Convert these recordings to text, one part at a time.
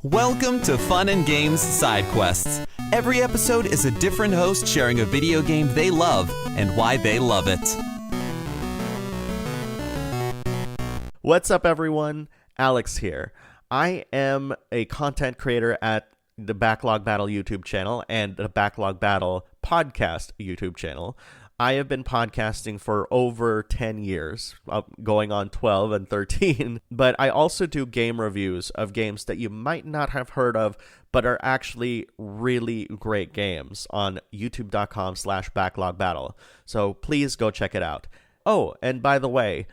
Welcome to Fun and Games Side Quests. Every episode is a different host sharing a video game they love and why they love it. What's up, everyone? Alex here. I am a content creator at the Backlog Battle YouTube channel and the Backlog Battle podcast YouTube channel. I have been podcasting for over 10 years, going on 12 and 13, but I also do game reviews of games that you might not have heard of, but are actually really great games on youtube.com/backlogbattle. So please go check it out. Oh, and by the way,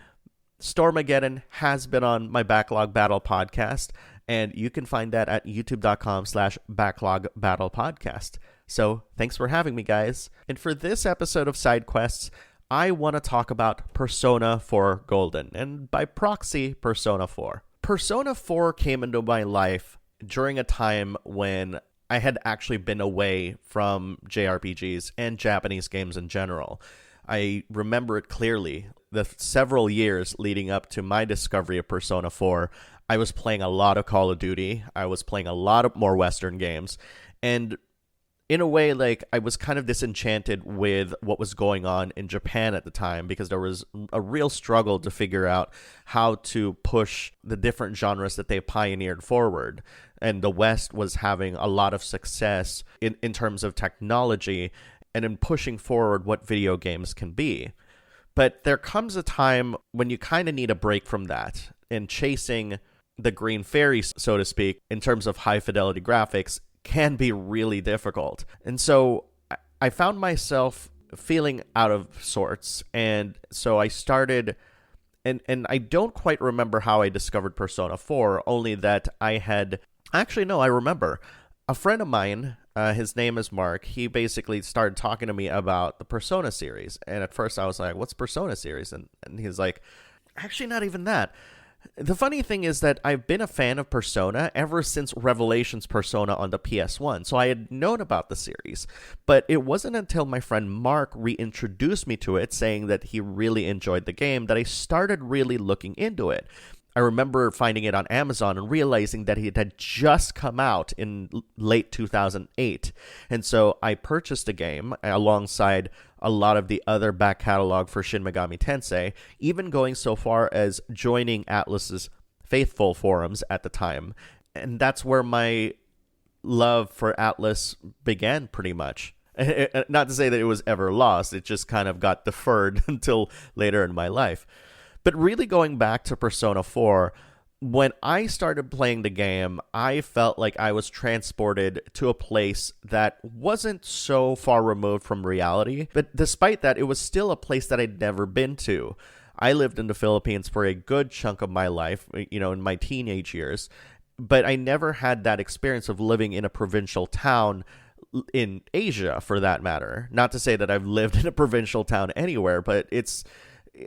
Stormageddon has been on my Backlog Battle podcast, and you can find that at youtube.com/backlogbattlepodcast. So thanks for having me, guys. And for this episode of Side Quests, I want to talk about Persona 4 Golden, and by proxy, Persona 4. Persona 4 came into my life during a time when I had actually been away from JRPGs and Japanese games in general. I remember it clearly. The several years leading up to my discovery of Persona 4, I was playing a lot of Call of Duty. I was playing a lot of more Western games. And in a way, like, I was kind of disenchanted with what was going on in Japan at the time, because there was a real struggle to figure out how to push the different genres that they pioneered forward. And the West was having a lot of success in terms of technology and in pushing forward what video games can be. But there comes a time when you kind of need a break from that, and chasing the green fairy, so to speak, in terms of high fidelity graphics can be really difficult. And so I found myself feeling out of sorts, and so I started, and I don't quite remember how I discovered Persona 4, only that I remember. A friend of mine, his name is Mark, he basically started talking to me about the Persona series, and at first I was like, what's Persona series? And he's like, actually not even that. The funny thing is that I've been a fan of Persona ever since Revelations Persona on the PS1, so I had known about the series. But it wasn't until my friend Mark reintroduced me to it, saying that he really enjoyed the game, that I started really looking into it. I remember finding it on Amazon and realizing that it had just come out in late 2008. And so I purchased the game alongside a lot of the other back catalog for Shin Megami Tensei, even going so far as joining Atlus's Faithful forums at the time. And that's where my love for Atlus began, pretty much. Not to say that it was ever lost, it just kind of got deferred until later in my life. But really, going back to Persona 4, when I started playing the game, I felt like I was transported to a place that wasn't so far removed from reality. But despite that, it was still a place that I'd never been to. I lived in the Philippines for a good chunk of my life, in my teenage years. But I never had that experience of living in a provincial town in Asia, for that matter. Not to say that I've lived in a provincial town anywhere, but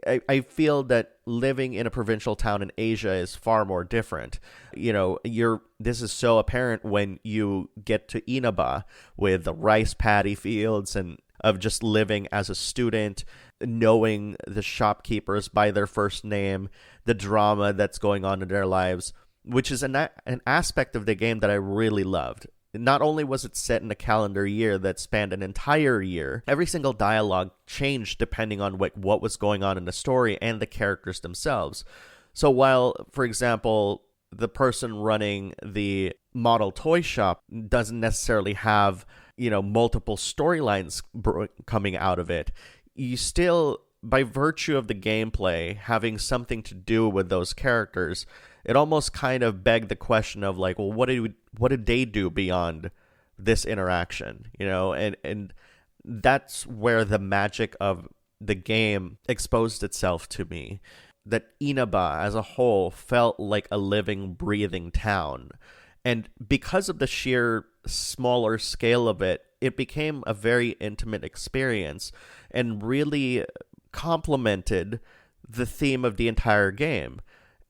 I feel that living in a provincial town in Asia is far more different. This is so apparent when you get to Inaba with the rice paddy fields, and of just living as a student, knowing the shopkeepers by their first name, the drama that's going on in their lives, which is an aspect of the game that I really loved. Not only was it set in a calendar year that spanned an entire year, every single dialogue changed depending on what was going on in the story and the characters themselves. So while, for example, the person running the model toy shop doesn't necessarily have, multiple storylines coming out of it, you still, by virtue of the gameplay having something to do with those characters, it almost kind of begged the question of, like, well, what did they do beyond this interaction? And that's where the magic of the game exposed itself to me. That Inaba as a whole felt like a living, breathing town. And because of the sheer smaller scale of it, it became a very intimate experience and really complemented the theme of the entire game.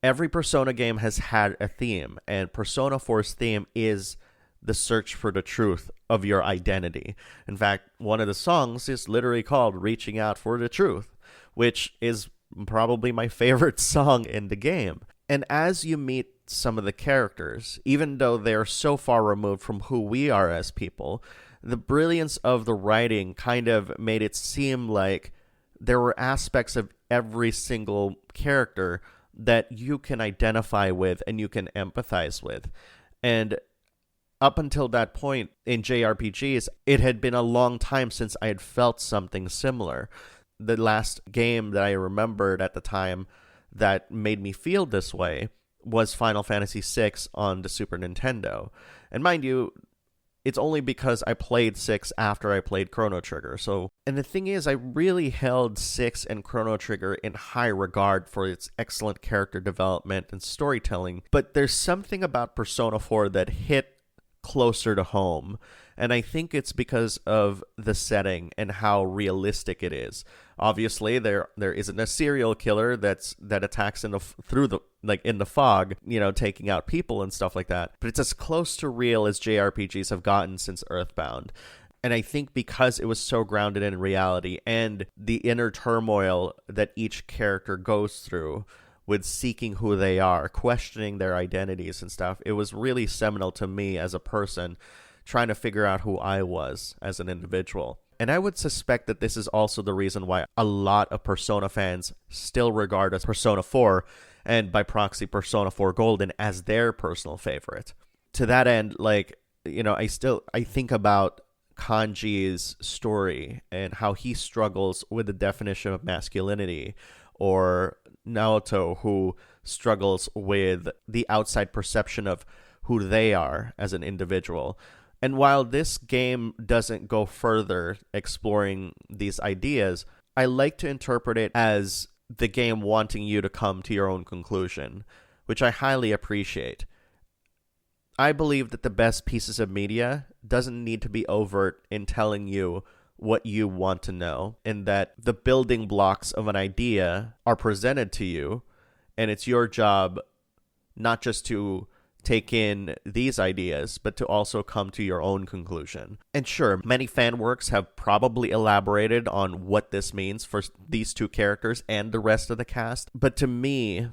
Every Persona game has had a theme, and Persona 4's theme is the search for the truth of your identity. In fact, one of the songs is literally called Reaching Out for the Truth, which is probably my favorite song in the game. And as you meet some of the characters, even though they're so far removed from who we are as people. The brilliance of the writing kind of made it seem like there were aspects of every single character that you can identify with and you can empathize with. And up until that point in JRPGs, it had been a long time since I had felt something similar. The last game that I remembered at the time that made me feel this way was Final Fantasy VI on the Super Nintendo. And mind you, it's only because I played 6 after I played Chrono Trigger. And the thing is, I really held 6 and Chrono Trigger in high regard for its excellent character development and storytelling. But there's something about Persona 4 that hit closer to home. And I think it's because of the setting and how realistic it is. Obviously, there isn't a serial killer that attacks in the fog, taking out people and stuff like that. But it's as close to real as JRPGs have gotten since Earthbound. And I think because it was so grounded in reality and the inner turmoil that each character goes through with seeking who they are, questioning their identities and stuff, it was really seminal to me as a person trying to figure out who I was as an individual. And I would suspect that this is also the reason why a lot of Persona fans still regard as Persona 4, and by proxy Persona 4 Golden, as their personal favorite. To that end, I think about Kanji's story and how he struggles with the definition of masculinity, or Naoto, who struggles with the outside perception of who they are as an individual. And while this game doesn't go further exploring these ideas, I like to interpret it as the game wanting you to come to your own conclusion, which I highly appreciate. I believe that the best pieces of media doesn't need to be overt in telling you what you want to know, and that the building blocks of an idea are presented to you, and it's your job not just to take in these ideas, but to also come to your own conclusion. And sure, many fan works have probably elaborated on what this means for these two characters and the rest of the cast, but to me,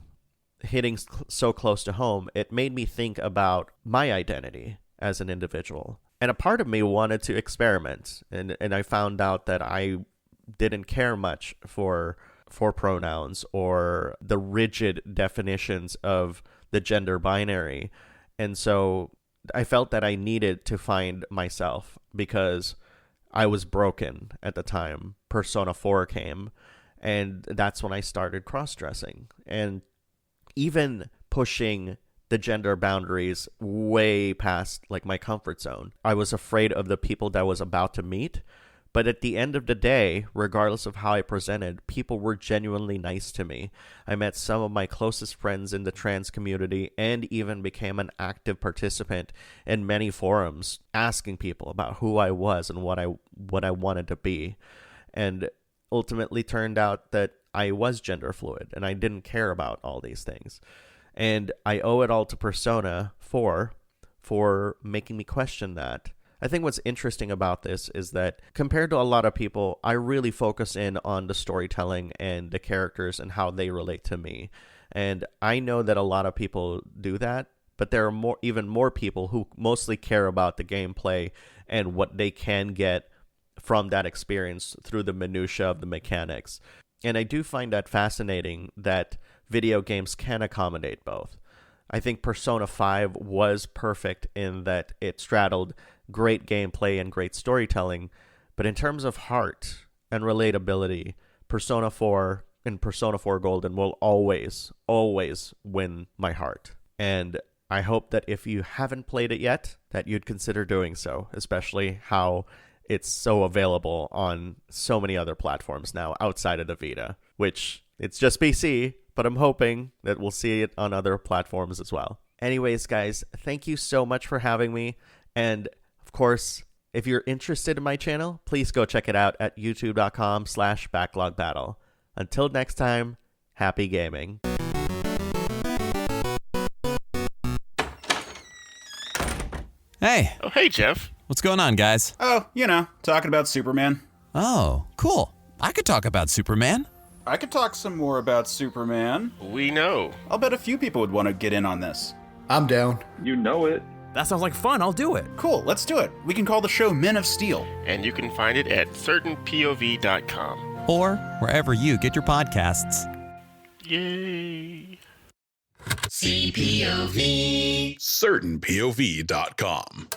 hitting so close to home, it made me think about my identity as an individual. And a part of me wanted to experiment, and I found out that I didn't care much for pronouns or the rigid definitions of the gender binary. And so I felt that I needed to find myself because I was broken at the time Persona 4 came, and that's when I started cross-dressing. And even pushing the gender boundaries way past my comfort zone. I was afraid of the people that I was about to meet, but at the end of the day, regardless of how I presented, people were genuinely nice to me. I met some of my closest friends in the trans community and even became an active participant in many forums, asking people about who I was and what I wanted to be. And ultimately turned out that I was gender fluid and I didn't care about all these things. And I owe it all to Persona 4 for making me question that. I think what's interesting about this is that compared to a lot of people, I really focus in on the storytelling and the characters and how they relate to me. And I know that a lot of people do that, but there are even more people who mostly care about the gameplay and what they can get from that experience through the minutia of the mechanics. And I do find that fascinating that video games can accommodate both. I think Persona 5 was perfect in that it straddled great gameplay and great storytelling, but in terms of heart and relatability, Persona 4 and Persona 4 Golden will always win my heart. And I hope that if you haven't played it yet, that you'd consider doing so, especially how it's so available on so many other platforms now outside of the Vita, which it's just PC, but I'm hoping that we'll see it on other platforms as well. Anyways, guys, thank you so much for having me. And of course, if you're interested in my channel, please go check it out at youtube.com/backlogbattle. Until next time, happy gaming. Hey. Oh, hey, Jeff. What's going on, guys? Oh, talking about Superman. Oh, cool. I could talk about Superman. I could talk some more about Superman. We know. I'll bet a few people would want to get in on this. I'm down. You know it. That sounds like fun. I'll do it. Cool, let's do it. We can call the show Men of Steel. And you can find it at certainpov.com. Or wherever you get your podcasts. Yay! CPOV. certainpov.com.